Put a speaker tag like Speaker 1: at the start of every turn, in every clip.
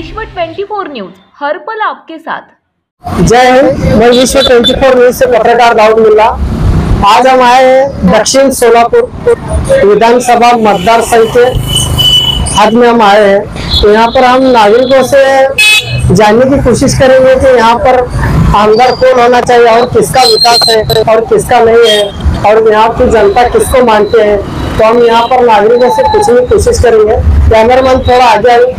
Speaker 1: विश्व 24 न्यूज हर पल आपके साथ।
Speaker 2: जय हिंद। मैं विश्व 24 न्यूज से पत्रकार दाऊद मुल्ला। आज हम आए हैं दक्षिण सोलापुर विधानसभा मतदार संघ के हद में हम आए हैं। तो यहाँ पर हम नागरिकों से जानने की कोशिश करेंगे कि यहाँ पर आमदार कौन होना चाहिए और किसका विकास है और किसका नहीं है और यहाँ की जनता किसको मानते हैं। तो हम यहाँ पर नागरिकों से पूछने की कोशिश करेंगे। कैमरामैन थोड़ा आगे आए।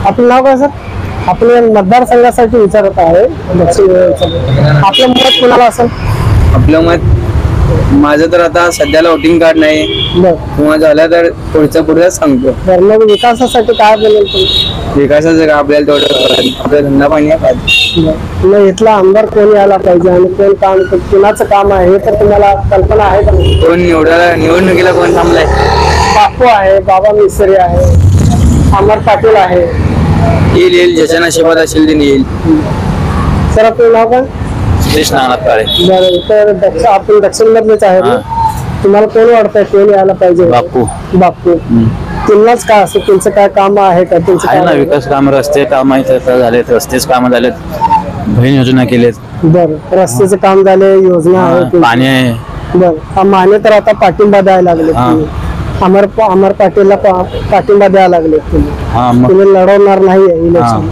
Speaker 2: आपलं नाव काय सर? आपल्या मतदारसंघासाठी विचारत आहे आपलं मत कोणाला असेल?
Speaker 3: आपलं मत माझं तर आता सध्याला वोटिंग कार्ड नाही किंवा झालं तर पुढचं सांगतो।
Speaker 2: मग विकासासाठी काय बोलेल तुम्ही?
Speaker 3: विकासाचं का आपल्याला तेवढं आपलं धंदा पाणी आहे।
Speaker 2: इथला आमदार कोण यायला पाहिजे आणि कोण काम कुणाचं काम आहे हे तर तुम्हाला कल्पना आहे का?
Speaker 3: कोण निवडणुकीला कोण थांबलाय?
Speaker 2: बापू आहे, बाबा मिसरी आहे, अमर पाटील आहे।
Speaker 3: येईल ज्याच्या नशिबात असेल ते येईल।
Speaker 2: सर आपलं नाव काय?
Speaker 3: बरं,
Speaker 2: तर आपण दक्षिण मधलेच आहे ना? तुम्हाला कोण वाटतंय कोण यायला पाहिजे? बापू त्यांनाच काय असं त्यांचं काय काम आहे का? त्यांचं
Speaker 3: ना विकास काम, रस्ते काम झालेत, रस्तेच काम झालेत, बहीण योजना केलेत।
Speaker 2: बरं, रस्त्याचं काम झाले, योजना आहे,
Speaker 3: पाणी आहे।
Speaker 2: बरं, माने तर आता पाठिंबा द्यायला लागले तुम्ही। अमर पाटीलला पाठिंबा द्यायला लागले तुम्ही लढवणार नाहीये इलेक्शन।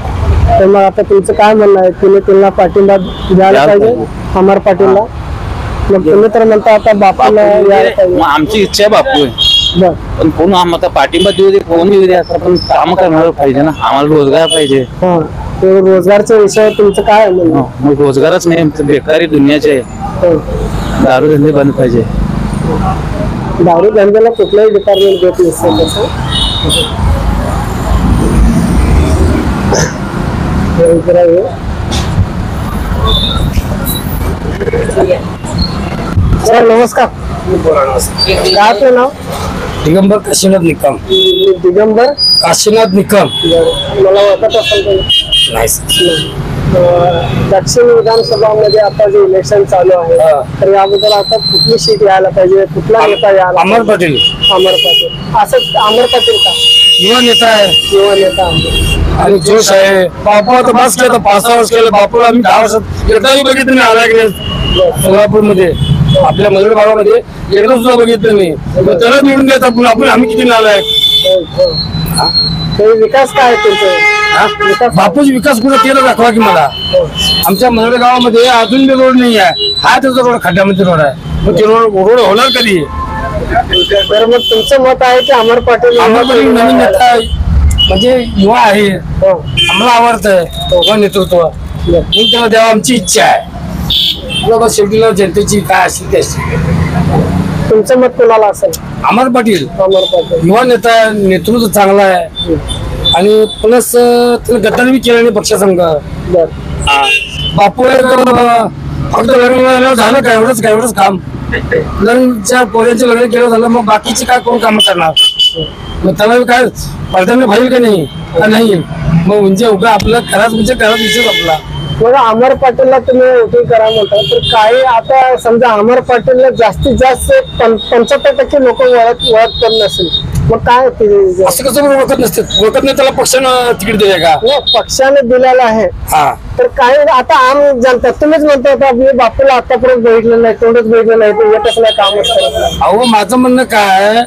Speaker 2: तर मग आता तुमचं काय म्हणणं आहे? त्यांना पाठिंबा द्यायला पाहिजे अमर पाटीलला? मग तुम्ही तर म्हणता आता बापूला यायला पाहिजे।
Speaker 3: आमची इच्छा आहे बापू आहे, पण कोण आम्हाला पाठिंबा देऊ दे कोण देऊ दे, पण काम करणार पाहिजे ना, आम्हाला रोजगार पाहिजे।
Speaker 2: रोजगारच्या विषयावर तुमचं काय म्हणणं?
Speaker 3: मग रोजगारच नाही, बेकारी दुनियाचे आहे। दारू धंदे बंद पाहिजे।
Speaker 2: दारू धंद्याला कुठलाही डिपार्टमेंट देत नसतं तसं। सर नमस्कार, काय आपलं नाव?
Speaker 4: दिगंबर काशीनाथ निकम।
Speaker 2: दिगंबर
Speaker 4: काशीनाथ निकम
Speaker 2: मला ओळखत असेल
Speaker 4: नाही।
Speaker 2: दक्षिण विधानसभा मध्ये आता जे इलेक्शन चालू आहे तर याबद्दल आता कुठली सीट यायला पाहिजे, कुठला नेता यायला?
Speaker 4: अमर पाटील।
Speaker 2: अमर पाटील असं अमर पाटील का?
Speaker 4: युवा नेता आहे,
Speaker 2: युवा नेता
Speaker 4: आणि जोश आहे। बापू आता बस केलं, 5-6 वर्ष केलं बापूला। आम्ही 10 वर्षात एकदाही बघितलं नाही आला की सोलापूर मध्ये, आपल्या मजूर भागामध्ये एकदा सुद्धा बघितलं नाही। त्याला निवडून द्यायचा पुन्हा आपण, आम्ही किती नालायक।
Speaker 2: विकास काय त्यांचा?
Speaker 4: बापूच विकास कुठे केला दाखवा की मला। आमच्या मजूर गावामध्ये अजून बी रोड नाही आहे, हा त्याचा रोड खड्ड्यामध्ये रोड आहे। मग ते रोड होणार कधी?
Speaker 2: तर मग तुमचं मत आहे की अमर पाटील?
Speaker 4: अमर पाटील नवीन नेता म्हणजे युवा आहे, आम्हाला आवडतंय युवा नेतृत्व, म्हणून त्याला द्यावा आमची इच्छा आहे। शेवटीला जनतेची काय असेल ते असेल।
Speaker 2: तुमचं मत कोणाला असेल?
Speaker 4: अमर पाटील।
Speaker 2: अमर पाटील
Speaker 4: युवा नेता आहे, नेतृत्व चांगला आहे, आणि प्लस त्याला गद्दारी बी केलं नाही पक्षासंघ। बापू फक्त लग्न झालं का एवढंच काम, लग्नच्या पोऱ्यांचे लग्न केलं झालं, मग बाकीचे काय कोण काम करणार? मग त्याला काय पडद्याने भाईल का नाही? मग म्हणजे उगा आपलं घरात म्हणजे घरात विषय आपला।
Speaker 2: बघा, अमर पाटीलला तुम्ही वोटिंग करा म्हणता, तर काही आता समजा अमर पाटीलला जास्तीत जास्त 75% लोक ओळखत नसेल, मग काय
Speaker 4: असं कसं ओळखत नसते? ओळखत नाही त्याला पक्षानं तिकीट दिले का?
Speaker 2: पक्षाने दिलेला आहे। तर काही आता आम जनता तुम्हीच म्हणता होता मी बापूला आतापर्यंत बघितलं नाही, तेवढंच बघितलं नाही, ते येतच नाही, कामच करत।
Speaker 4: अहो माझं म्हणणं काय,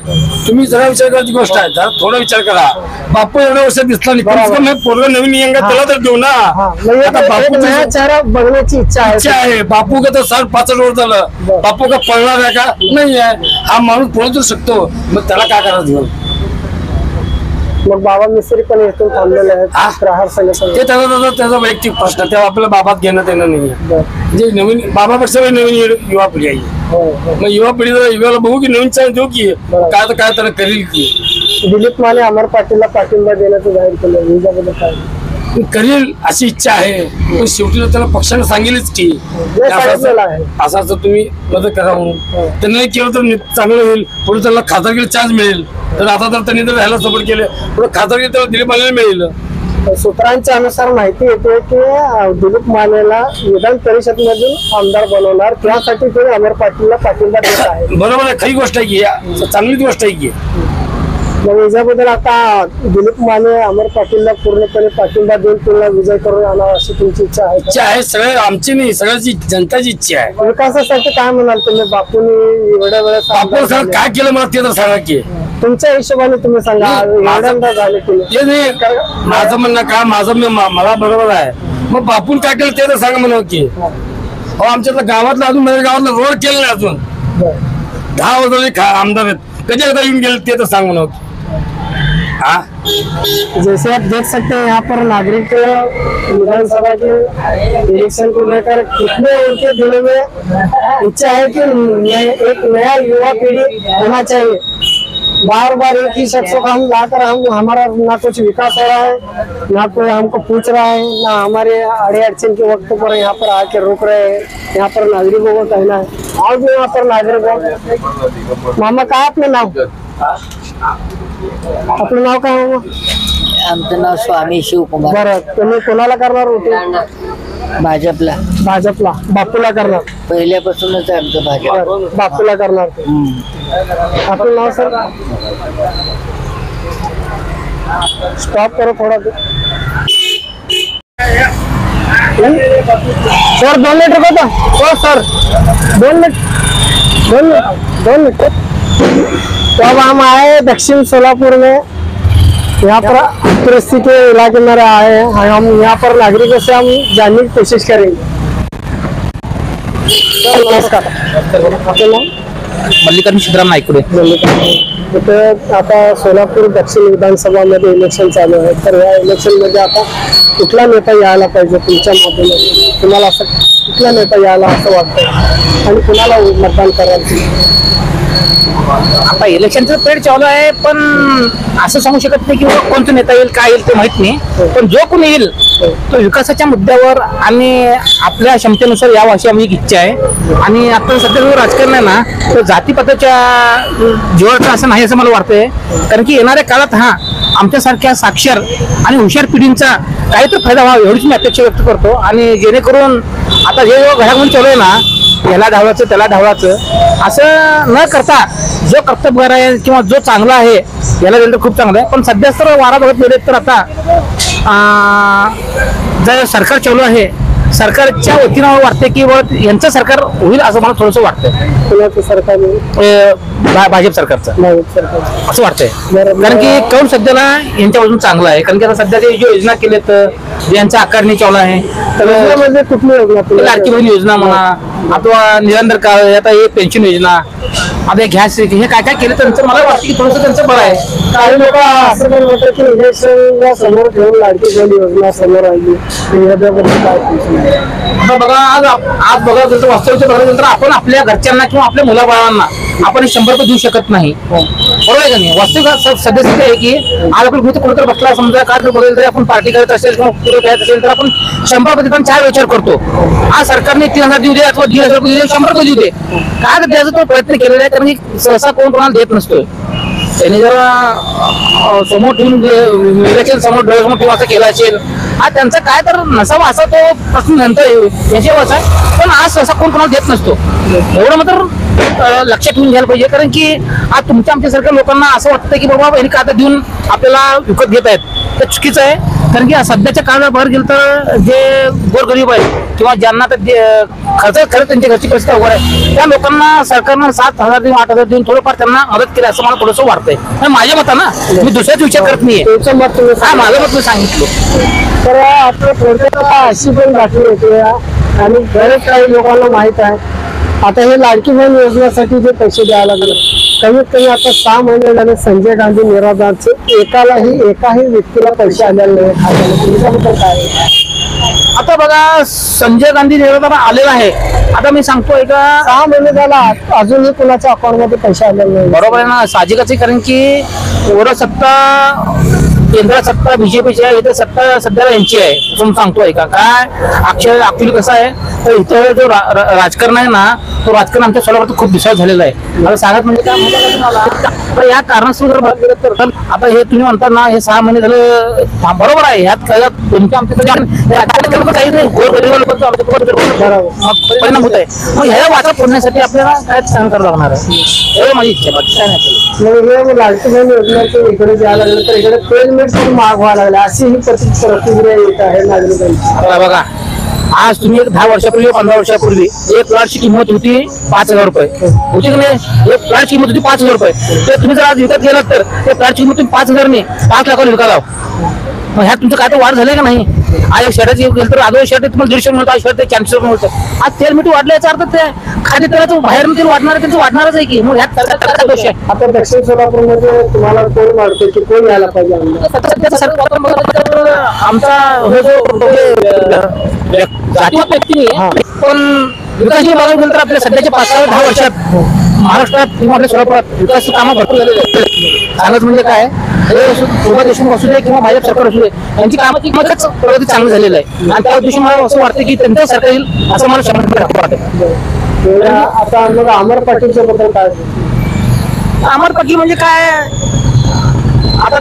Speaker 4: तुम्ही जरा विचार करायची गोष्ट आहे, जरा थोडा विचार करा। बापू एवढ्या वर्षात दिसला नाही, पोरगा नवीन येंगा त्याला तर देऊ ना। आता
Speaker 2: नया चेहरा बघण्याची इच्छा आहे।
Speaker 4: बापू का तर 65 वर्ष झालं, बापू का पळणार आहे का? नाही आहे, हा माणूस पळू शकतो, मग त्याला काय करायचं?
Speaker 2: मग बाबा मिस्त्री पण येथून थांबलेले आहेत, प्रहार संघटना,
Speaker 4: ते त्याचा वैयक्तिक प्रश्न, तेव्हा आपल्याला बाबात घेणं देणं नाही। म्हणजे नवीन बाबापेक्षा नवीन युवा पिढी आहे, मग युवा पिढीला युवाला बघू की नवीन चान्स देऊ की काय तर काय त्याला करेल की?
Speaker 2: दिलीप माने अमर पाटीलला पाठिंबा देण्याचं जाहीर केलं, याच्याबद्दल काय?
Speaker 4: करेल अशी इच्छा आहे, पण शेवटी त्याला पक्षाने सांगेलच की असं तुम्ही मदत करा म्हणून। त्यांना केलं तर चांगलं होईल, पुढे त्याला खासदारकीला चान्स मिळेल, तर आता तर त्यांनी जर ह्याला सपोर्ट केले पुढे खासदार दिलीप मानेला मिळेल.
Speaker 2: सूत्रांच्या अनुसार माहिती येते की दिलीप मानेला विधान परिषद मधून आमदार बनवणार, त्यासाठी ते अमर पाटीलला पाठिंबा देत आहे.
Speaker 4: बरोबर आहे, खरी गोष्ट आहे की, चांगलीच गोष्ट आहे की.
Speaker 2: मग याच्याबद्दल आता दिलीप माने अमर पाटीलला पूर्णपणे पाठिंबा देऊन पुन्हा विजय करून आणावा अशी तुमची इच्छा आहे?
Speaker 4: इच्छा आहे, सगळे आमची नाही, सगळ्याची जनताची इच्छा आहे.
Speaker 2: विकासासाठी काय म्हणाल तुम्ही? बापूंनी एवढ्या वेळेस
Speaker 4: आपण सर काय केलं मला ते तर सांगा की.
Speaker 2: तुमच्या हिशोबाने तुम्ही सांगा, एवढ्यांदा झाले तुम्ही.
Speaker 4: ते नाही माझं म्हणणं काय, मला बरोबर आहे, मग बापून काय केलं ते तर सांगा म्हणा की. हो आमच्यातलं गावातलं अजून माझ्या गावातलं रोड केलं नाही अजून. 10 वर्षाचे आमदार आहेत, कधी एकदा येऊन गेले ते तर सांग म्हणा.
Speaker 2: जैसे आप देख सकते हैं यहाँ पर नागरिक विधानसभा के इलेक्शन को लेकर कितने उनके दिल में इच्छा है कि एक नया युवा पीढ़ी होना चाहिए. बार बार एक ही शख्स को हम लाकर हमारा ना कुछ विकास हो रहा है, ना कोई हमको पूछ रहा है, ना हमारे अड़े अड़चन के वक्त पर यहाँ पर आके रुक रहे हैं. यहाँ पर नागरिकों को कहना है, और भी यहाँ पर नागरिकों. मामा काय आपलं नाव? आपलं नाव काय मामा?
Speaker 5: आमचं नाव स्वामी शिवकुमार.
Speaker 2: बरं, तुम्ही कोणाला करणार होते?
Speaker 5: भाजपला.
Speaker 2: भाजपला. बापूला करणार?
Speaker 5: पहिल्यापासूनच आहे आमचं भाजप.
Speaker 2: बरं, बापूला करणार. आपलं नाव सर? स्टॉप करो थोड़ा. सर 2 मिनट रुको तो. हो सर 2 मिनट. तो अब हम आए दक्षिण सोलापुर में, यहाँ पर परिस्थिति के इलाके में आए हैं. हम यहाँ पर नागरिकों से हम जानने की कोशिश करेंगे. नमस्कार. आपलं नाव?
Speaker 6: मल्लिकार्जुन सिद्धराम नायकुडे.
Speaker 2: इथे आता सोलापूर दक्षिण विधानसभा मध्ये इलेक्शन चालू आहे, तर या इलेक्शन मध्ये आता कुठला नेता यायला पाहिजे तुमच्या माध्यमातून? तुम्हाला असं कुठला नेता यायला असं वाटतं आणि कुणाला मतदान करायचं?
Speaker 6: आता इलेक्शनचं पिरियड चालू आहे, पण असं सांगू शकत नाही की कोणता नेता येईल, काय येईल ते माहित नाही. पण जो कोणी येईल तो विकासाच्या मुद्द्यावर आणि आपल्या क्षमतेनुसार यावं अशी आमची इच्छा आहे. आणि आता सध्या जो राजकारण आहे ना, तो जातीपदाच्या जीवाचं असं नाही असं मला वाटतंय. कारण की येणाऱ्या काळात आमच्यासारख्या साक्षर आणि हुशार पिढींचा काहीतरी फायदा व्हावा एवढीच मी अपेक्षा व्यक्त करतो. आणि जेणेकरून आता जे घडामोडी चालू आहे ना, याला धावळाचं त्याला धावळाचं असं न करता जो कर्तबगार आहे किंवा जो चांगला आहे याला दिलं तर खूप चांगलं आहे. पण सध्या तर वारा बघत गेले तर आता जे सरकार चालू आहे, सरकारच्या वतीनं वाटते की यांचं सरकार होईल असं मला थोडंसं वाटतंय.
Speaker 2: कुणाचं सरकार?
Speaker 6: भाजप सरकारचं असं वाटतंय. कारण की कौल सध्याला यांच्या बाजून चांगला आहे. कारण की आता सध्या जे योजना केलेत, यांचा आकारणी चालू आहे, तर
Speaker 2: म्हणजे कुठली योजना?
Speaker 6: लाडकी बहीण योजना म्हणा, अथवा निरंतर काळ, आता हे पेन्शन योजना, आता गॅस, हे काय काय केलं त्यांचं मला वाटतं की थोडंसं त्यांचं बरं आहे.
Speaker 2: काही लोक असं पण म्हणतात की इलेक्शनला समोर ठेवून लाडकी बहीण योजना समोर आली.
Speaker 6: आता बघा, आज बघा वास्तविक बघायचं तर आपण आपल्या घरच्यांना किंवा आपल्या मुलाबाळांना आपण 100 रुपये देऊ शकत नाही. बरोबर आहे का नाही? वास्तविक सद्यस्थिती आहे की आज आपण कुठेतरी बसला, समजा काय तर बघेल तरी आपण पार्टी करत असेल किंवा कुठे खेळत असेल तर आपण 100 रुपये पण 4 विचार करतो. आज सरकारने 3000 देऊ दे अथवा 1500 रुपये देऊ दे, 100 रुपये देऊ दे, काय तर त्याचा तो प्रयत्न केलेला आहे. कारण की सहसा कोण कोणाला देत नसतोय. त्यांनी जर समोर ठेवून इलेक्शन समोर डोळ्यासमोर ठेवून असं केलं असेल, आज त्यांचा काय तर नसावा असा तो प्रश्न नंतर याच्यावर आहे. पण आज सहसा कोण कोणाला देत नसतो, एवढं मात्र लक्षात ठेवून घ्यायला पाहिजे. कारण की आज तुमच्या आमच्यासारख्या लोकांना असं वाटतं की बाबा यांनी का आता देऊन आपल्याला विकत घेत आहेत, ते चुकीचं आहे. कारण की सध्याच्या काळात बाहेर गेलं तर जे गोरगरीब आहे किंवा ज्यांना खर्च त्यांच्या घरची परिस्थिती अवघड आहे, त्या लोकांना सरकारनं 7,000 देऊन 8,000 देऊन थोडंफार त्यांना मदत केली असं मला थोडंसं वाटतंय. माझ्या मतानं मी दुसऱ्याच विचार करत नाहीये.
Speaker 2: तुमचं मत तुम्ही
Speaker 6: माझं मत मी सांगितलं.
Speaker 2: तर आपल्या थोडक्यात अशी पण बातमी होती आणि बरेच काही लोकांना माहित आहे. आता हे लाडकी बहीण योजनेसाठी जे पैसे द्यायला लागले, कमीत कमी आता 6 महिने झाले संजय गांधी निराधारचे एकाही व्यक्तीला पैसे आलेले नाही. काय
Speaker 6: आता बघा, संजय गांधी निराधार आलेला आहे. आता मी सांगतोय का
Speaker 2: 6 महिने झाला अजूनही कुणाच्या अकाउंट मध्ये पैसे आलेले नाही.
Speaker 6: बरोबर आहे ना, साहजिकच आहे. कारण की वर सत्ता, केंद्रात सत्ता बीजेपीची आहे, इथे सत्ता सध्याला यांची आहे. तुम्ही सांगतोय का काय? ऍक्च्युअली कसं आहे, तर इथं जो राजकारण आहे ना, तो राजकारण आमच्या सोलापुरात खूप दिवसात झालेला आहे. आता सांगत म्हणजे काय माहिती आहे का तुम्हाला? तर या कारणास्तव जर बघत गेलं तर आता हे तुम्ही म्हणता ना, हे 6 महिने झालं बरोबर आहे. ह्यात तुमच्या काही नाही, परिणाम होत आहे. मग ह्या वाटा फोडण्यासाठी आपल्याला काय सहन करावं लागणार आहे, एवढं माझी इच्छा, बाकी काय नाही.
Speaker 2: लाडकी बहीण योजनेचं इकडे जायला लागलं तर इकडे तेल मीठ पण महाग व्हायला लागले, अशी ही प्रतिक्रिया येत आहे नागरिकांची.
Speaker 6: बघा, आज तुम्ही 10 वर्षापूर्वी 15 वर्षापूर्वी एक प्लॉटची किंमत होती 5,000 रुपये होती की नाही? एक प्लॉटची किंमत होती 5,000 रुपये. ते तुम्ही जर आज विकत गेलात तर ते प्लॉटची किंमत तुम्ही 5,000 नाही 5 लाखावर विका लाव. मग ह्यात तुमचं काय तर वाढ झालंय का नाही? आज एक शर्टाची गेलं तर आदो शर्ट तुम्हाला 150 मिळतो, आज शर्ट 400 रुपये मिळतं. आज तेल मिठी वाढलं याचा अर्थ ते खाली तेलाचं बाहेर तेल वाढणार आहे, त्यांचं वाढणारच आहे की. मग ह्यात काय दोष आहे?
Speaker 2: आता दक्षिण सोलापूरमध्ये तुम्हाला कोण वाटतं की कोण यायला पाहिजे
Speaker 6: आमचा जातीवाद व्यक्ती नाही, पण विकासही बघायला गेलं तर आपल्या सध्याच्या 5-10 वर्षात महाराष्ट्रात किंवा आपल्या सोलापुरात विकास कामं भरपूर झालेले आहेत. सांगत म्हणजे काय, शोभा देशमुख असू दे किंवा भाजप सरकार असू दे, यांची कामाची मदतच प्रगती चांगली झालेलं आहे. आणि त्या दिवशी मला असं वाटतं की त्यांचं सरकार येईल असं मला 100% वाटतं.
Speaker 2: आता मग अमर पाटीलच्या बद्दल काय?
Speaker 6: अमर पाटील म्हणजे काय, आता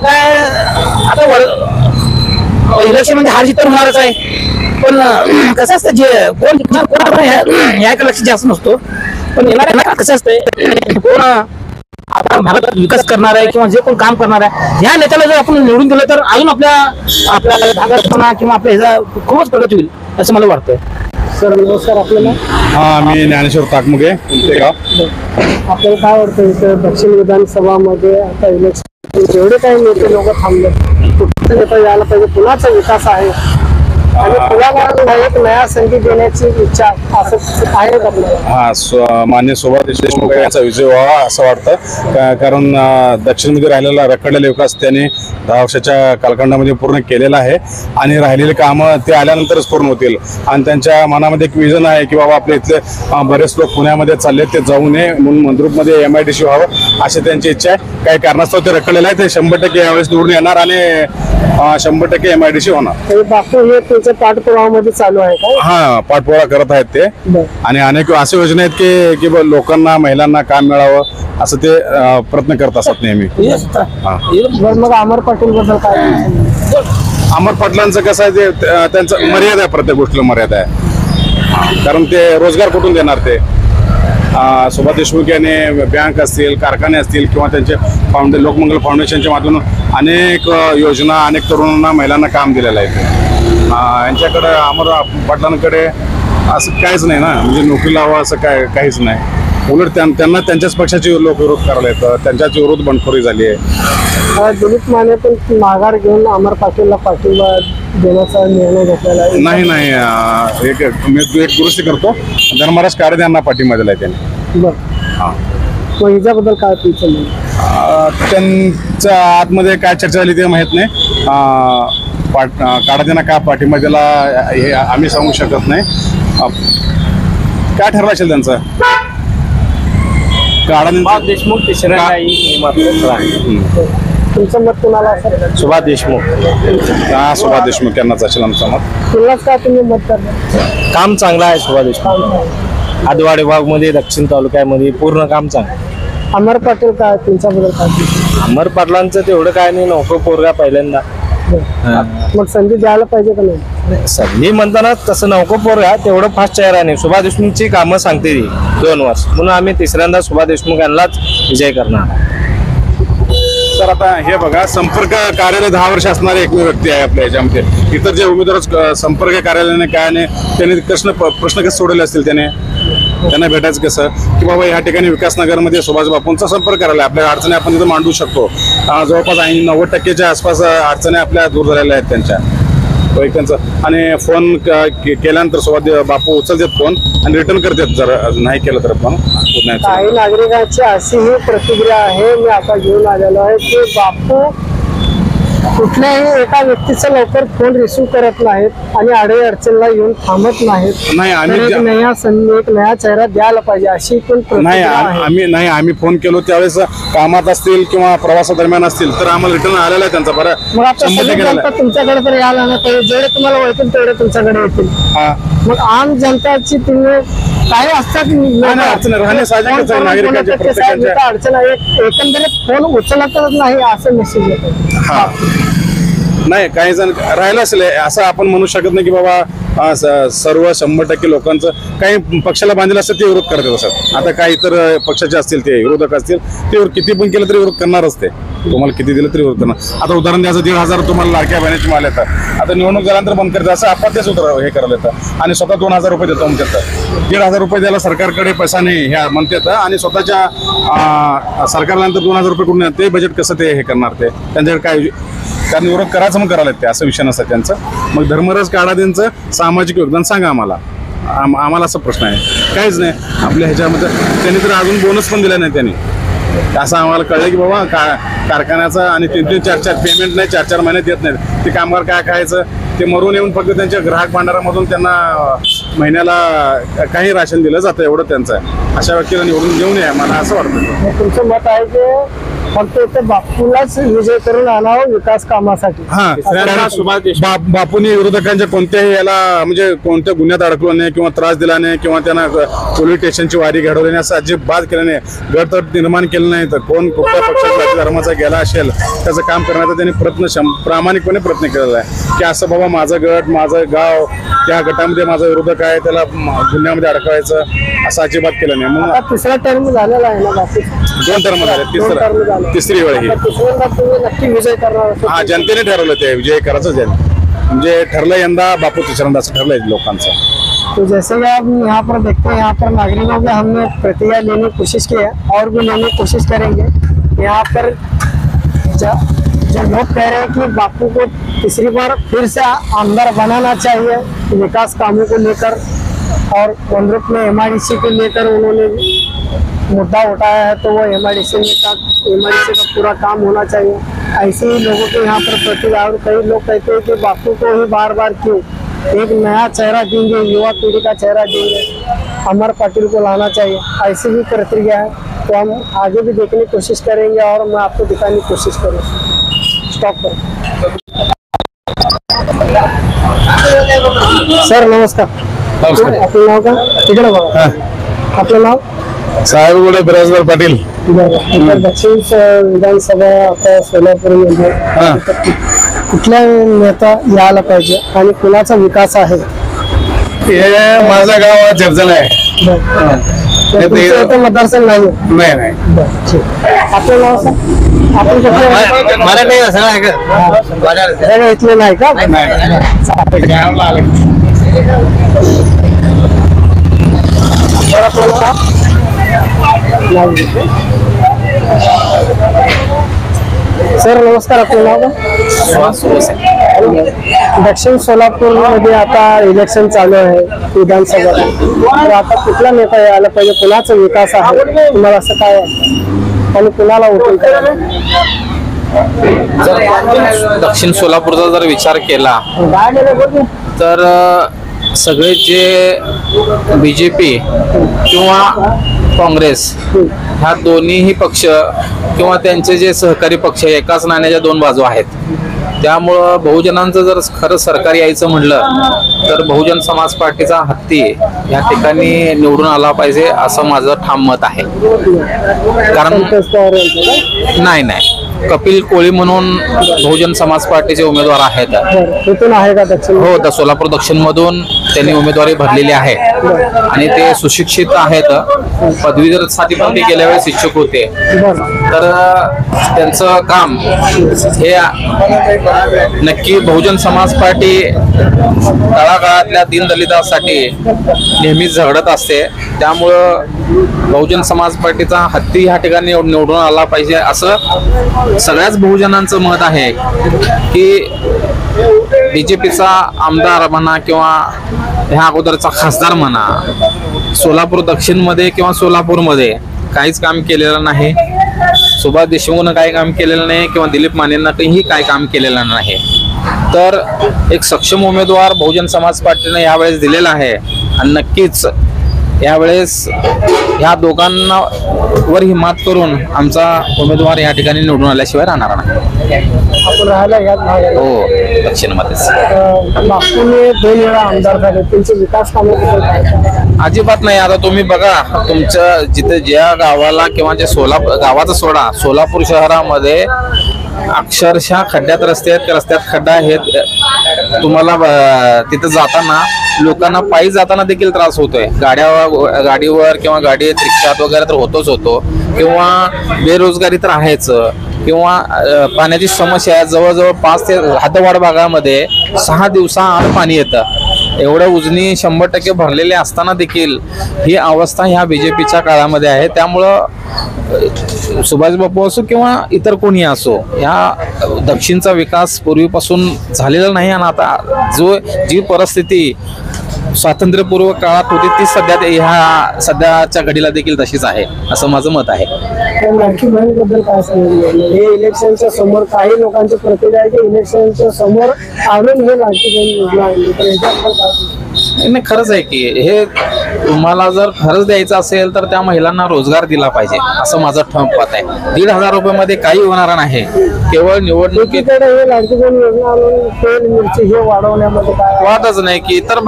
Speaker 6: इलेक्शन म्हणजे हार जीत तर होणारच आहे. पण कसं असतं, जे कोण याकडे लक्ष जास्त नसतो, पण येणार कसं असतंय, कोण आपल्या भारतात विकास करणार आहे किंवा जे कोण काम करणार आहे, ह्या नेत्याला जर आपण निवडून दिलं तर अजून आपल्या भागात किंवा आपल्या ह्याचा खूपच प्रगती होईल असं मला वाटतंय.
Speaker 2: सर नमस्कार. आपल्याला
Speaker 7: मी ज्ञानेश्वर ताकमुगे,
Speaker 2: आपल्याला काय वाटतं इथं दक्षिण विधानसभामध्ये आता इलेक्शन जेवढे काही नेते लोक थांबले, कुठे नेता यायला पाहिजे, पुण्याचा विकास आहे आणि पुण्याला एक नया संधी देण्याची इच्छा असं आहे का आपल्याला?
Speaker 7: मान्य शोभा देशमुख यांचा विजय व्हावा असं वाटतं. कारण दक्षिणमध्ये राहिलेला रखडलेला विकास त्यांनी 10 वर्षाच्या कालखंडामध्ये पूर्ण केलेला आहे आणि राहिलेले कामं ते आल्यानंतरच पूर्ण होतील. आणि त्यांच्या मनामध्ये एक विजन आहे की बाबा आपल्या इथले बरेच लोक पुण्यामध्ये चालले, ते जाऊ नये म्हणून मंद्रुपमध्ये MIDC व्हावं अशी त्यांची इच्छा आहे. काही कारणास्तव ते रखडलेलं आहे, ते 100% यावेळेस निवडून येणार आणि 100% MIDC होणार.
Speaker 2: बापू हे त्यांच्या पाठपुरावामध्ये चालू आहे का?
Speaker 7: हा, पाठपुरावा करत आहेत ते. आणि अनेक असे योजना आहेत की लोकांना, महिलांना काम मिळावं असं ते प्रयत्न करत असतात नेहमी.
Speaker 2: मग अमर पाटील बद्दल काय?
Speaker 7: अमर पाटलांचं कसं आहे, ते त्यांचं मर्यादा आहे, प्रत्येक गोष्टीला मर्यादा आहे. कारण ते रोजगार कुठून देणार? ते शोभा देशमुख यांनी बँक असतील, कारखाने असतील किंवा त्यांचे लोकमंगल फाउंडेशनच्या माध्यमातून अनेक योजना अनेक तरुणांना, महिलांना काम दिलेलं आहे. यांच्याकडे अमर पाटलांकडे असं काहीच नाही ना, म्हणजे नोकरी लावा असं काहीच नाही. उलट त्यांना त्यांच्याच पक्षाचे लोक विरोध करायला येतं, त्यांच्याच विरोध बंडखोरी झाली आहे.
Speaker 2: दिलीप माने पण माघार घेऊन अमर पाटीलला पाठिंबा देण्याचा निर्णय घेतलेला आहे.
Speaker 7: नाही, एक दुरुस्ती करतो, धर्मराज कारदे यांना पाठिंबा दिलाय त्यांनी.
Speaker 2: बरं, मग हिच्याबद्दल काय तुमचं?
Speaker 7: त्यांच्या आतमध्ये काय चर्चा झाली ते माहित नाही. काळादेना काय पाठिंबा दिला हे आम्ही सांगू शकत नाही. काय ठरलं असेल त्यांचं?
Speaker 3: देशमुख
Speaker 2: तुमचं मत कुणाला असेल?
Speaker 7: सुभाष देशमुख. सुभाष देशमुख यांनाच असेल आमचं मत.
Speaker 2: तुलाच का तुम्ही मत करणार?
Speaker 3: काम चांगलं आहे सुभाष देशमुख. आदवाड विभागमध्ये, दक्षिण तालुक्यामध्ये पूर्ण काम चांगलं.
Speaker 2: अमर पाटील काय तुमच्याबद्दल काय?
Speaker 3: अमर पाटलांचं तेवढं काय नाही, नोकरी पोरगा पहिल्यांदा.
Speaker 2: मग संधी द्यायला पाहिजे का नाही?
Speaker 3: संधी म्हणताना तसं नौको पोरगा तेवढं फास्ट चेहरा नाही. सुभाष देशमुखची कामं सांगते ती 2 वर्ष, म्हणून आम्ही तिसऱ्यांदा सुभाष देशमुख यांनाच विजय करणार.
Speaker 7: तर आता हे बघा, संपर्क कार्यालय 10 वर्ष असणारे एकमेव व्यक्ती आहे आपल्या याच्यामध्ये. इतर जे उमेदवार संपर्क कार्यालयाने काय नाही, त्यांनी प्रश्न कसे सोडवले असतील, त्यांना भेटायचं कसं की बाबा ह्या ठिकाणी विकासनगरमध्ये सुभाष बापूंचा संपर्क करायला आपल्या अडचणी आपण तिथं मांडू शकतो. जवळपास 80-90% आसपास अडचणी आपल्या दूर झालेल्या आहेत त्यांच्या. त्यांचं आणि फोन केल्यानंतर सुभाष बापू उचलतात फोन आणि रिटर्न करतात, जर नाही केलं तर पण.
Speaker 2: काही नागरिकांची अशी ही प्रतिक्रिया आहे, मी आता घेऊन आलेलो आहे की बापू कुठल्याही एका व्यक्तीचा लवकर फोन रिसिव्ह करत नाहीत आणि अडे अडचणला येऊन थांबत नाहीत.
Speaker 7: नाही, आम्ही
Speaker 2: तर एक नया चेहरा द्यायला पाहिजे अशी पण
Speaker 7: नाही
Speaker 2: प्रतिक्रिया आहे.
Speaker 7: आम्ही फोन केलो त्यावेळेस कामात असतील किंवा प्रवासादरम्यान असतील तर आम्हाला रिटर्न आलेला आहे त्यांचा बरं
Speaker 2: मग आता
Speaker 7: 100%
Speaker 2: सगळी
Speaker 7: आलेला
Speaker 2: जनता तुमच्याकडे तर यायला ना पाहिजे. जेवढे तुम्हाला ओळखतील तेवढे तुमच्याकडे येतील.
Speaker 7: आहे.
Speaker 2: मग आम जनताची तुम्ही काही असतात
Speaker 7: नाही, अडचण राहणे साहजिकच आहे. नागरिकांच्या प्रत्येकाच्या
Speaker 2: अडचण आहे. एकंदरीत फोन उचलतच नाही असं मेसेज येतो.
Speaker 7: हा नाही काही जण राहिलं असेल असं आपण म्हणू शकत नाही की बाबा सर्व 100% लोकांचं काही पक्षाला बांधलेलं असतं ते विरोध करत असतात. आता काही इतर पक्षाचे असतील ते विरोधक असतील ते किती पण केलं तरी विरोध करणारच ते. तुम्हाला किती दिलं तरी विरोध करणार. आता उदाहरण द्यायचं 1,500 तुम्हाला लाडक्या बहिणीची माल येतात. आता निवडणूक झाल्यानंतर बंद करतात असं आपण तेच हे करायला येतं आणि स्वतः 2,000 रुपये देतो म्हणतात. 1,500 रुपये द्यायला सरकारकडे पैसा नाही ह्या म्हणतात आणि स्वतःच्या सरकारला नंतर 2,000 रुपये कुठून ते बजेट कसं ते हे करणार ते त्यांच्याकडे काय कारण विरोध करायचं मग करायला ते असं विषय नसतं त्यांचं. मग धर्मराज काढा त्यांचं सामाजिक योगदान सांगा आम्हाला. आम्हाला असा प्रश्न आहे काहीच नाही आपल्या ह्याच्यामध्ये. त्यांनी तर अजून बोनस पण दिला नाही त्यांनी. असं आम्हाला कळलं की बाबा कारखान्याचा आणि 3-3, 4-4 पेमेंट नाही 4-4 महिन्यात देत नाहीत. ते कामगार काय खायचं ते मरून येऊन फक्त त्यांच्या ग्राहक भांडारामधून त्यांना महिन्याला काही राशन दिलं जातं एवढं त्यांचं आहे. अशा व्यक्तीला निवडून घेऊन या मला असं वाटतं.
Speaker 2: तुमचं मत आहे की फक्त इथे बापूलाच विजय करून आणावं विकास कामासाठी.
Speaker 7: बापूंनी विरोधकांच्या कोणत्याही याला म्हणजे कोणत्या गुन्ह्यात अडकलो नाही किंवा त्रास दिला नाही किंवा त्यांना पोलीस स्टेशनची वारी घडवली नाही असं अजिबात केलं नाही. गटतट निर्माण केलं नाही. तर कोण कुठल्या पक्षाचा धर्माचा गेला असेल त्याचं काम करण्याचा त्यांनी प्रामाणिकपणे प्रयत्न केलेला आहे की असं बाबा माझं गट माझं गाव त्या गटामध्ये माझा विरोधक आहे त्याला गुन्ह्यामध्ये अडकवायचं असं अजिबात केलं नाही. मग
Speaker 2: तिसरा टर्म झालेला आहे ना बापू.
Speaker 7: 2 टर्म झाले. तिसरी वेळ ही
Speaker 2: नक्की विजय करणार.
Speaker 7: हा जनतेने ठरवलं ते विजय करायचं म्हणजे ठरलं यंदा बापू तिसऱ्यांदा असं ठरलंय लोकांचं.
Speaker 2: तो जैसे कि आप यहाँ पर देखते हैं यहाँ पर नागरिकों के हमने प्रतिक्रिया लेने की कोशिश की है और भी लेने की कोशिश करेंगे. यहाँ पर जो लोग कह रहे हैं कि बापू को तीसरी बार फिर से आमदार बनाना चाहिए विकास कामों को लेकर और मंदरुप में MIDC को लेकर उन्होंने मुद्दा उठाया है तो वो MIDC का पूरा काम होना चाहिए. ऐसे ही लोगों के यहाँ पर प्रतिक्रिया. और कई लोग कहते हैं कि बापू को ही बार बार क्यों एक नया चेहरा देंगे युवा पीढ़ी का चेहरा देंगे अमर पाटिल को लाना चाहिए. ऐसी भी प्रतिक्रिया है. तो हम आगे भी देखने की कोशिश करेंगे और मैं आपको दिखाने की कोशिश करूँगा. स्टॉप करो. सर नमस्कार. आपलं नाव का तिकडे बघा. आपलं नाव
Speaker 7: साहेब बिराजदार पाटील.
Speaker 2: दक्षिण विधानसभा आता सोलापूरमध्ये कुठल्या नेता यायला पाहिजे आणि कुणाचा विकास आहे.
Speaker 7: हे माझं गाव जगजण आहे.
Speaker 2: मतदारसंघ नाही. आपलं नाव सर. आपण इथले नाही का. सर नमस्कार. आपलं नाव का. दक्षिण सोलापूर मध्ये आता इलेक्शन चालू आहे विधानसभा. तर आता कुठला नेता यायला पाहिजे कुणाचा विकास आहे तुम्हाला असं काय वाटतं आणि कुणाला वोटिंग करायला.
Speaker 8: दक्षिण सोलापूरचा जर विचार केला तर सगळे जे BJP किंवा काँग्रेस ह्या दोन्हीही पक्ष किंवा त्यांचे जे सहकारी पक्ष एकाच नाण्याच्या 2 बाजू आहेत. त्यामुळं बहुजनांचं जर खरं सरकार यायचं म्हटलं तर बहुजन समाज पार्टीचा हत्ती या ठिकाणी निवडून आला पाहिजे असं माझं ठाम मत आहे. कारण नाही कपिल कोळी म्हणून बहुजन समाज पार्टीचे उमेदवार आहेत. हो तर सोलापूर दक्षिण मधून त्यांनी उमेदवारी भरलेली आहे आणि ते सुशिक्षित आहेत. पदवीधरसाठी पण ते गेल्या वेळेस इच्छुक होते. तर त्यांचं काम हे नक्की बहुजन समाज पार्टी तळागाळातल्या दीनदलितांसाठी नेहमीच झगडत असते. त्यामुळं बहुजन समाज पार्टीचा हत्ती ह्या ठिकाणी निवडून आला पाहिजे असं सगळ्याच बहुजनांचं मत आहे की BJPचा आमदार म्हणा किंवा ह्या अगोदरचा खासदार म्हणा सोलापूर दक्षिण मध्ये किंवा सोलापूरमध्ये काहीच काम केलेलं नाही. सुभाष देशमुखनं काय काम केलेलं नाही किंवा दिलीप मानेंना काही काय काम केलेलं नाही. तर एक सक्षम उमेदवार बहुजन समाज पार्टीने यावेळेस दिलेला आहे आणि नक्कीच यावेळेस ह्या दोघांना वर ही मात करून आमचा उमेदवार या ठिकाणी निवडून आल्याशिवाय राहणार नाही.
Speaker 2: आपण राहायला यात भागाला
Speaker 8: हो, दक्षिणमध्येच
Speaker 2: बापूने 2 वेळा आमदार झाले, त्यांचे विकास कामाबद्दल काय सांगाल?
Speaker 8: अजिबात नाही. आता तुम्ही बघा तुमच्या जिथे ज्या गावाला किंवा जे गावाचा सोडा सोलापूर शहरामध्ये अक्षरशः खड्ड्यात रस्ते आहेत, रस्त्यात खड्डा आहेत. तुम्हाला तिथं जाताना लोकांना पायी जाताना देखील त्रास होतोय. गाडीवर किंवा गाडीत रिक्षात वगैरे तर होतो किंवा बेरोजगारी तर आहेच किंवा पाण्याची समस्या आहे. जवळजवळ 5 ते हद्दवाड भागामध्ये 6 दिवसाआड पाणी येतं. एवढं उजनी 100% भरलेले असताना देखील ही अवस्था ह्या बीजेपीच्या काळामध्ये आहे. त्यामुळं सुभाष बापू असो किंवा इतर कोणी असो, ह्या दक्षिणचा विकास पूर्वीपासून झालेला नाही आणि आता जी परिस्थिती स्वातंत्र्यपूर्व काळात होती ती सध्याच्या घडीला देखील तशीच आहे असं माझं मत आहे.
Speaker 2: लाडकी बहीणबद्दल काय सांगितलं? हे इलेक्शनच्या समोर काही लोकांचे प्रतिक्रिया आहे की इलेक्शनच्या समोर आणून हे लाडकी बहीण योजना आणली, तर याच्याबद्दल काय?
Speaker 8: नाही, खरंच आहे की हे तुम्हाला जर खरंच द्यायचं असेल तर त्या महिलांना रोजगार दिला पाहिजे असं माझं ठाम मत आहे. 1,500 रुपयामध्ये काही होणार नाही. केवळ निवडणुकीत
Speaker 2: हे लाडकी बहीण योजना आणून तेल मिरची हे वाढवण्यामध्ये काय
Speaker 8: वादच नाही की इतर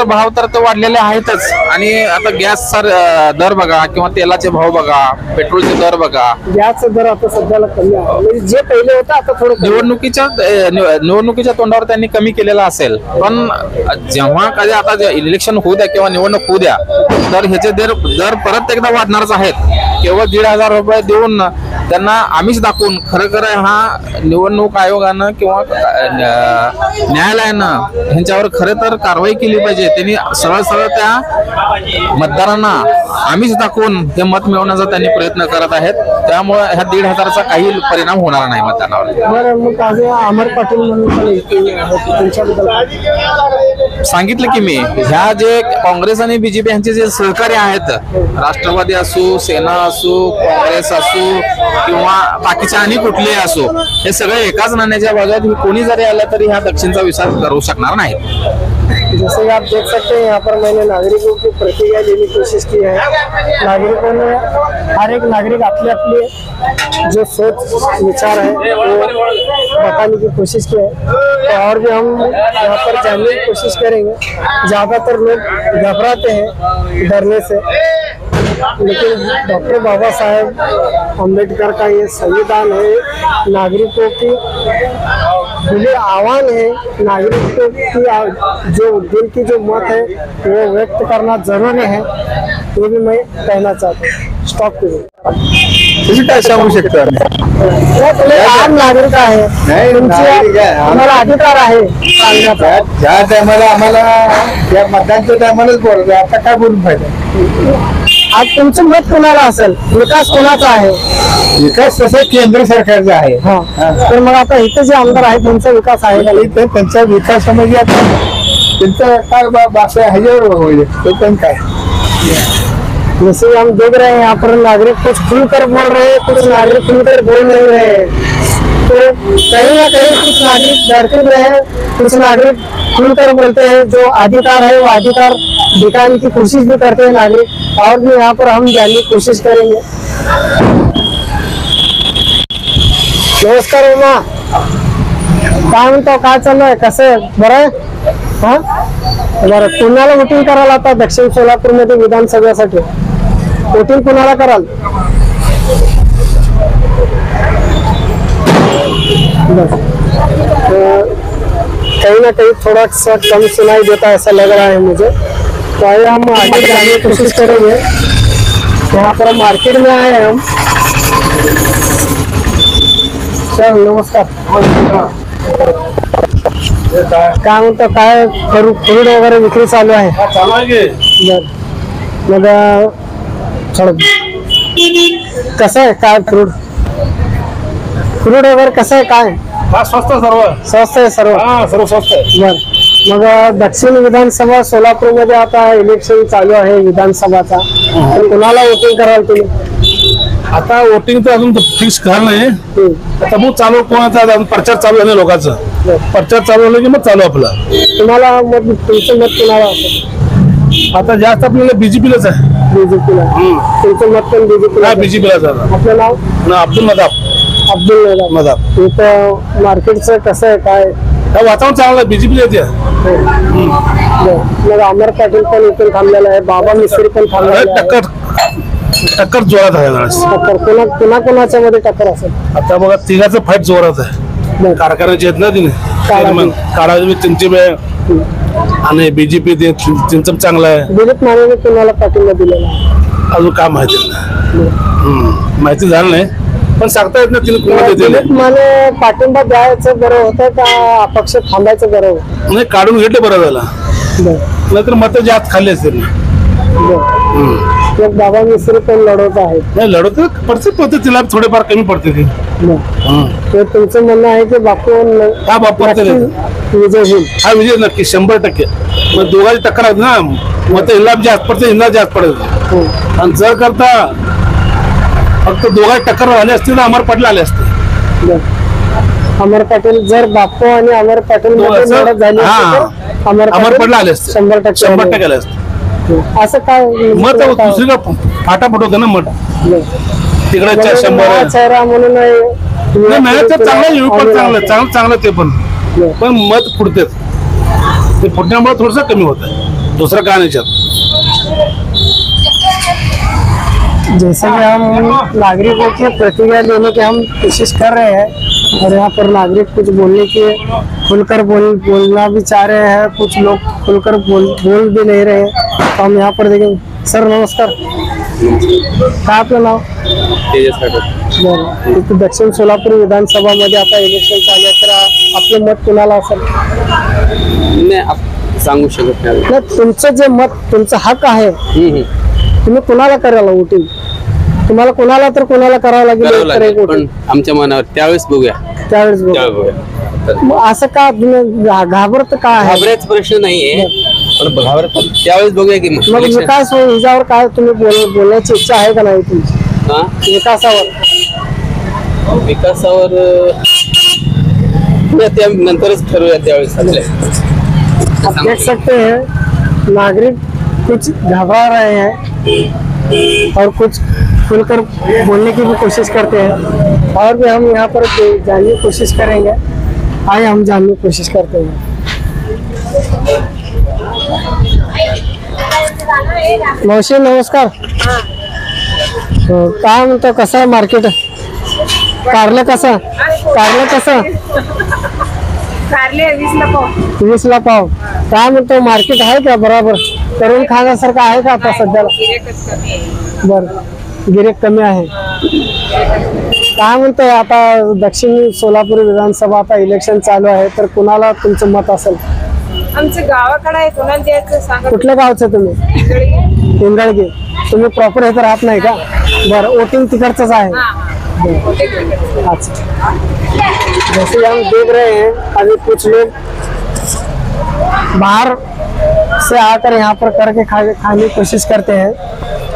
Speaker 8: भाव तर ते वाढलेले आहेतच. आणि आता गॅसचा दर बघा किंवा तेलाचे भाव बघा, पेट्रोलचे दर बघा.
Speaker 2: गॅसचा दर आता सध्याला कमी आहे, म्हणजे जे पहिले होतं आता थोडं
Speaker 8: निवडणुकीच्या तोंडावर त्यांनी कमी केलेला असेल, पण जेव्हा कधी आता इलेक्शन होऊ द्या किंवा निवडणूक होऊ द्या तर ह्याचे दर परत एकदा वाढणारच आहेत. केवळ 1,500 रुपये देऊन त्यांना आमिष दाखवून खरं हा निवडणूक आयोगानं किंवा न्यायालयानं ह्यांच्यावर खरं तर कारवाई केली पाहिजे. त्यांनी सरळ त्या मतदारांना आमिष दाखवून हे मत मिळवण्याचा त्यांनी प्रयत्न करत आहेत. त्यामुळे ह्या 1,500चा काही परिणाम होणार नाही मतदानावर.
Speaker 2: बरं, मग अमर पाटील म्हणून
Speaker 8: सांगितलं की मी ह्या जे काँग्रेस आणि बीजेपी यांचे जे सहकारी आहेत, राष्ट्रवादी असो, सेना असो, काँग्रेस असो किंवा बाकीच्या आणि कुठलेही असो, हे सगळे एकाच नाण्याच्या बाजूत कोणी जरी आलं तरी ह्या दक्षिणचा विचार करू शकणार नाही.
Speaker 2: जैसे आप देख सकते हैं यहाँ पर मैंने नागरिकों की प्रतिक्रिया लेने की कोशिश की है. नागरिकों ने हर एक नागरिक अपने जो सोच विचार है वो बताने की कोशिश की है, तो और भी हम यहाँ पर जानने की कोशिश करेंगे. ज़्यादातर लोग घबराते हैं डरने से, लेकिन डॉक्टर बाबा साहेब अम्बेडकर का ये संविधान है, नागरिकों की खुले आह्वान है. नागरिकों की जो दिल की जो मत है वो व्यक्त करना जरूरी है, ये भी मैं कहना चाहता हूँ. स्टॉप करूँ
Speaker 3: काय सांगू शकतो
Speaker 2: आम नागरिक आहे, आम्हाला अधिकार आहे सांगण्याचा.
Speaker 3: ज्या टायमाला आम्हाला त्या मतदानच्या टायमालाच बोलतो, आता काय बोलून फायदा?
Speaker 2: आज तुमचं मत कोणाला असेल? विकास कोणाचा आहे?
Speaker 3: विकास तसं केंद्र सरकारचा आहे.
Speaker 2: तर मग आता इथे जे आमदार आहेत त्यांचा विकास आहे का?
Speaker 3: इथं त्यांच्या विकासामध्ये आता त्यांचं काय बासा ह्याच्यावर होईल तो पण काय.
Speaker 2: जैसे हम देख रहे हैं यहाँ पर नागरिक कुछ खुलकर बोल रहे हैं, कुछ नागरिक खुलकर बोल नहीं रहे हैं. तो कहीं ना कहीं कुछ नागरिक डरते रहे हैं, कुछ नागरिक खुलकर बोलते हैं. जो अधिकार है वो अधिकार दिखाने की कोशिश भी करते हैं नागरिक, और भी यहाँ पर हम जानने की कोशिश करेंगे. नमस्कार उमा, काय म्हणतो, काय चालू आहे, कसं आहे? बरं आहे? हा बरं, पुण्याला वोटिंग करायला आता दक्षिण सोलापूर मध्ये विधानसभेसाठी वोटिंग कुणाला कराल? कहीं ना कहीं थोड़ा सा कम सुनाई देता है, ऐसा लग रहा है मुझे. तो आइए हम आगे जाने की कोशिश करेंगे. यहाँ पर मार्केट में आए हैं हम. सर नमस्कार. काय म्हणतो, काय फ्रूट वगैरे विक्री चालू आहे? मग कसं आहे काय फ्रूट वगैरे कसं आहे काय?
Speaker 3: स्वस्त सर्व
Speaker 2: स्वस्त आहे सर्व.
Speaker 3: सर्व स्वस्त आहे.
Speaker 2: बर, मग दक्षिण विधानसभा सोलापूर मध्ये आता इलेक्शन चालू आहे विधानसभाचा, तर कुणाला वोटिंग कराल तुम्ही?
Speaker 4: आता वोटिंग तर अजून फिक्स झालं नाही. आता मग चालू कोणाचा अजून प्रचार चालू आहे ना लोकांचा. प्रचार चालू झाला की मग चालू आपला.
Speaker 2: तुम्हाला मत तुमचं मत कुणाला असेल?
Speaker 4: आता जास्त आपल्याला बीजेपीलाच आहे.
Speaker 2: बीजेपीला. तुमचं मत पण बीजेपीला.
Speaker 4: बीजेपीलाच आहे.
Speaker 2: आपलं नाव?
Speaker 4: ना अब्दुल मदाब.
Speaker 2: अब्दुल
Speaker 4: मदाब.
Speaker 2: इथं मार्केटचं कसं आहे काय?
Speaker 4: वातावरण चांगलं आहे. बीजेपीला येते.
Speaker 2: मग अमर पाटील पण इथून थांबलेला आहे. बाबा मिस्त्री पण थांबलेला आहे.
Speaker 4: टक्कर जोरात आहे.
Speaker 2: टक्कर कोणाच्या मध्ये टक्कर असेल?
Speaker 4: आता बघा तिघाचं फाईट जोरात आहे. कारखान्याचे आहेत ना तिने काढावे त्यांचे आणि बीजेपी त्यांचं चांगलं आहे.
Speaker 2: दिलीप माने कुणाला पाठिंबा दिलेला आहे?
Speaker 4: अजून काय माहिती माहिती झालं नाही पण सांगता येत नाही. तिने
Speaker 2: दिलीप माने पाठिंबा द्यायचं बरं होतं का अपक्ष थांबायचं बरं होतं?
Speaker 4: नाही काढून घेतले बरं झाला. नाहीतर मत जास्त खाल्ली असतील.
Speaker 2: बाबा मिस्त्री पण लढवत आहेत.
Speaker 4: नाही लढवत पडते तिला थोडेफार कमी पडते ती.
Speaker 2: तुमचं म्हणणं आहे की बापू
Speaker 4: हा बापू
Speaker 2: विजय होईल.
Speaker 4: हा विजय नक्की 100%. मग दोघांची टक्कर आहेत ना. मग हिला जास्त पडते हिला जास्त पडत. आणि जर करता फक्त दोघांची टक्कर आले असते तर अमर पाटील आले असते.
Speaker 2: अमर पाटील जर बापू आणि अमर पाटील
Speaker 4: अमर पाटील आले असते. 100% आले असते.
Speaker 2: असं काय
Speaker 4: मत दुसरीला फाटाफट होतं ना मत तिकडे 100
Speaker 2: चेहरा म्हणून
Speaker 4: चांगलं ते पण मत फुटते. ते फुटण्यामुळे थोडस कमी होत आहे. दुसरं काय नाही.
Speaker 2: जैसे कि हम नागरिकों की प्रतिक्रिया लेने की हम कोशिश कर रहे हैं और यहाँ पर नागरिक कुछ बोलने की खुलकर बोलना भी चाह रहे हैं. कुछ लोग खुलकर बोल भी नहीं रहे. तो हम यहाँ पर देखें. सर नमस्कार. काय आपलं नाव? बरं. दक्षिण सोलापूर विधानसभा मध्ये आता इलेक्शन चालू आहे तर आपलं मत कुणाला असेल?
Speaker 8: नाही सांगू शकत
Speaker 2: नाही. तुमचं जे मत तुमचा हक आहे तुम्ही कुणाला करायला वोटिंग? तुम्हाला कोणाला तर कोणाला करावं लागेल.
Speaker 8: पण आमच्या मनावर त्यावेळेस बघूया.
Speaker 2: त्यावेळेस असं का घाबरत का आहे?
Speaker 8: घाबरायचा प्रश्न नाहीये पण त्यावेळेस बघूया की
Speaker 2: मग विकास हिच्यावर काय तुम्ही बोलण्याची इच्छा आहे का नाही तुमची?
Speaker 8: विकासावर नंतरच ठरवूया त्यावेळेस.
Speaker 2: आप देख सकते हैं नागरिक कुछ घबरा रहे हैं और कुछ खुलकर बोलने की भी कोशिश करते हैं और भी हम यहाँ पर जानने की कोशिश करेंगे. आइए हम जानने की कोशिश करते हैं. मौसी नमस्कार. काय म्हणतो कसं आहे मार्केट? कारलं कसं?
Speaker 9: कारले
Speaker 2: 20 ला पाव. काय म्हणतो मार्केट आहे का बरोबर? करून खाण्यासारखं आहे का आता सध्याला? बर गिरेक कमी आहे. काय म्हणतोय आता दक्षिण सोलापूर विधानसभा आता इलेक्शन चालू आहे तर कुणाला तुमचं मत असेल?
Speaker 9: आमचं गावाकडे आहे. कोणाला द्यायचं सांगा.
Speaker 2: कुठल्या गावचं तुम्ही? इंगळगे. तुम्ही प्रॉपर इथं राहत नाही का? बरं वोटिंग तिकडचंच आहे. अच्छा. जैसे हम देख रहे हैं अभी कुछ लोग बाहर से आकर यहाँ पर करके खाने की कोशिश करते हैं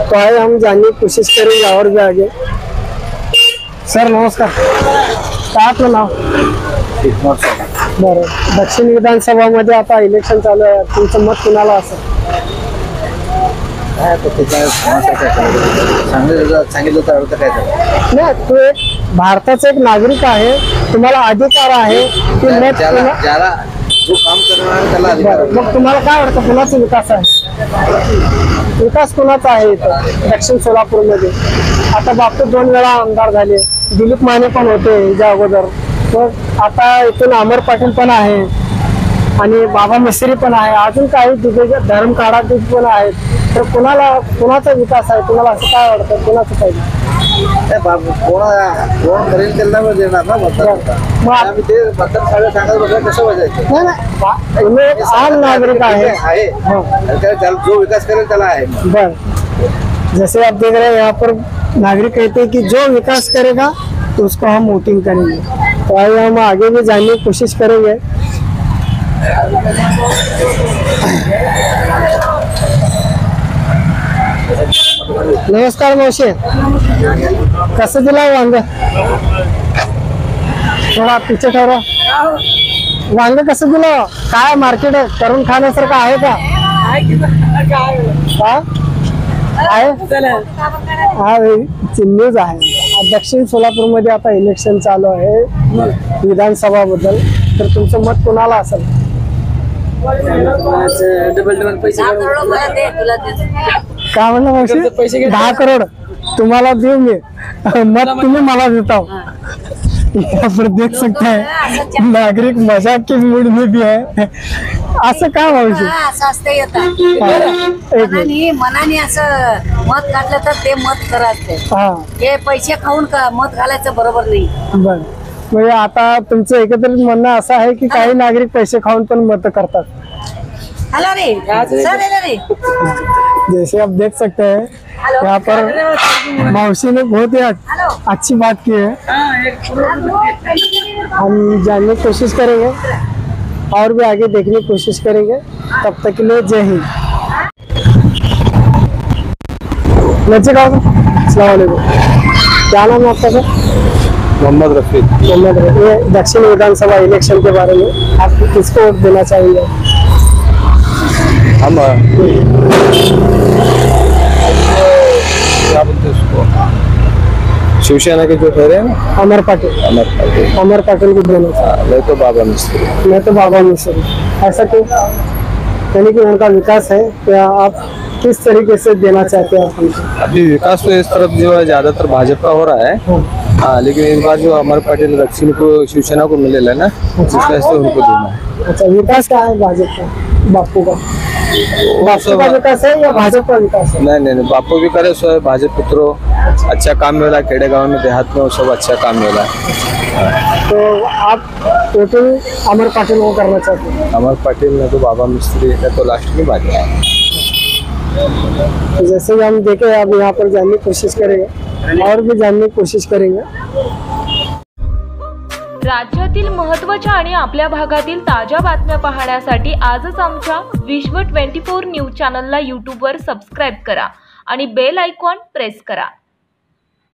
Speaker 2: तो आइए हम जानने की कोशिश करेंगे और भी आगे. सर नमस्कार. काय आपलं नाव? बरं. दक्षिण विधानसभा मध्ये आता इलेक्शन चालू आहे तुमचं मत कुणाला असेल?
Speaker 5: सांगितलं तर अर्थ काय झालं?
Speaker 2: नाही तू एक भारताचा एक नागरिक आहे. तुम्हाला अधिकार आहे की मत
Speaker 5: ज्याला जो काम करणार त्याला अधिकार.
Speaker 2: मग तुम्हाला काय वाटतं कुणाचा विकास आहे? विकास कुणाचा आहे इथं दक्षिण सोलापूर मध्ये? आता बापू 2 वेळा आमदार झाले. दिलीप माने पण होते ज्या अगोदर. मग आता इथून अमर पाटील पण आहे आणि बाबा मिस्त्री पण आहे. अजून काही धर्म काढाचे पण आहेत. तर कुणाचा विकास आहे? तुम्हाला असं काय वाटतं कुणाचं पाहिजे?
Speaker 5: कोण करेल त्यांना देणार ना मतदान. ते मतदान सांगत बघा कसं वाजायचं.
Speaker 2: नाही एक आम नागरिक आहे.
Speaker 5: जो विकास करेल त्याला आहे.
Speaker 2: बर. जैसे आप देख रहे हैं यहाँ पर नागरिक कहते हैं कि जो विकास करेगा तो उसको हम वोटिंग करेंगे. तो आइए हम आगे भी जानने की कोशिश करेंगे. नमस्कार मावशी. कसं दिला वांग? थोडा पीछे ठेवा. वांग कसं दिलं? काय मार्केट करून खाण्यासारखं आहे का? आहे न्यूज आहे. दक्षिण सोलापूर मध्ये आता इलेक्शन चालू आहे विधानसभा बद्दल, तर तुमचं मत कोणाला असेल? काय म्हणलं मावशी? 10 करोड तुम्हाला देऊ मी, मत तुम्ही मला देता. यहाँ पर देख सकते हैं नागरिक मजाक के मूड में भी है. असं काय मावशी?
Speaker 10: मनाने असं मत काढलं तर ते मत करायचं. हे पैसे खाऊन का मत घालायचं बरोबर नाही.
Speaker 2: बर, म्हणजे आता तुमचं एकत्रित म्हणणं असं आहे की काही नागरिक पैसे खाऊन पण मत करतात.
Speaker 10: हेलो रे सर, हेलो रे.
Speaker 2: जैसे आप देख सकते हैं यहाँ पर मौसी ने बहुत ही अच्छी बात की है. हम जानने की कोशिश करेंगे और भी आगे देखने की कोशिश करेंगे. तब तक के लिए जय हिंद. अस्सलाम वालेकुम. क्या नाम है आपका सर?
Speaker 3: मोहम्मद रफीक.
Speaker 2: मोहम्मद रफीक. ये दक्षिण विधानसभा इलेक्शन के बारे में आप किसको वोट देना चाहेंगे?
Speaker 3: हम क्या बोलते उसको, शिवसेना के जो ठहरे हैं
Speaker 2: अमर पाटिल. अमर पाटिल को देना चाहिए.
Speaker 3: मैं तो बाबा मिस्त्री.
Speaker 2: ऐसा क्यों? यानी कि उनका विकास है, क्या आप किस तरीके से देना चाहते हैं?
Speaker 3: अभी विकास तो इस तरफ जो है ज्यादातर भाजपा हो रहा है. हाँ, लेकिन इस बार जो अमर पाटिल दक्षिण को शिवसेना को मिलेगा ना, इस वजह से उनको देना है.
Speaker 2: अच्छा, विकास क्या है भाजपा बापू का? बापू का विकास है या भाजपा का विकास है?
Speaker 3: नहीं, बापू भी करे सो है, भाजपा पुत्रो अच्छा काम मिला. खेड़े गांव में देहात में सब अच्छा काम मिला.
Speaker 2: तो आप टोटल अमर पाटिल को करना चाहते हैं?
Speaker 3: अमर पाटिल ने तो बाबा मिस्त्री ने तो लास्ट में भाजपा.
Speaker 2: जैसे कि हम देखे अब यहाँ पर जानने की कोशिश करेंगे और भी जानने की कोशिश करेंगे.
Speaker 1: राज्यातील महत्त्वाच्या आणि आपल्या भागातील ताज्या बातम्या पाहण्यासाठी आजच आमच्या विश्व 24 न्यूज चॅनलला यूट्यूबवर सबस्क्राईब करा आणि बेल आयकॉन प्रेस करा.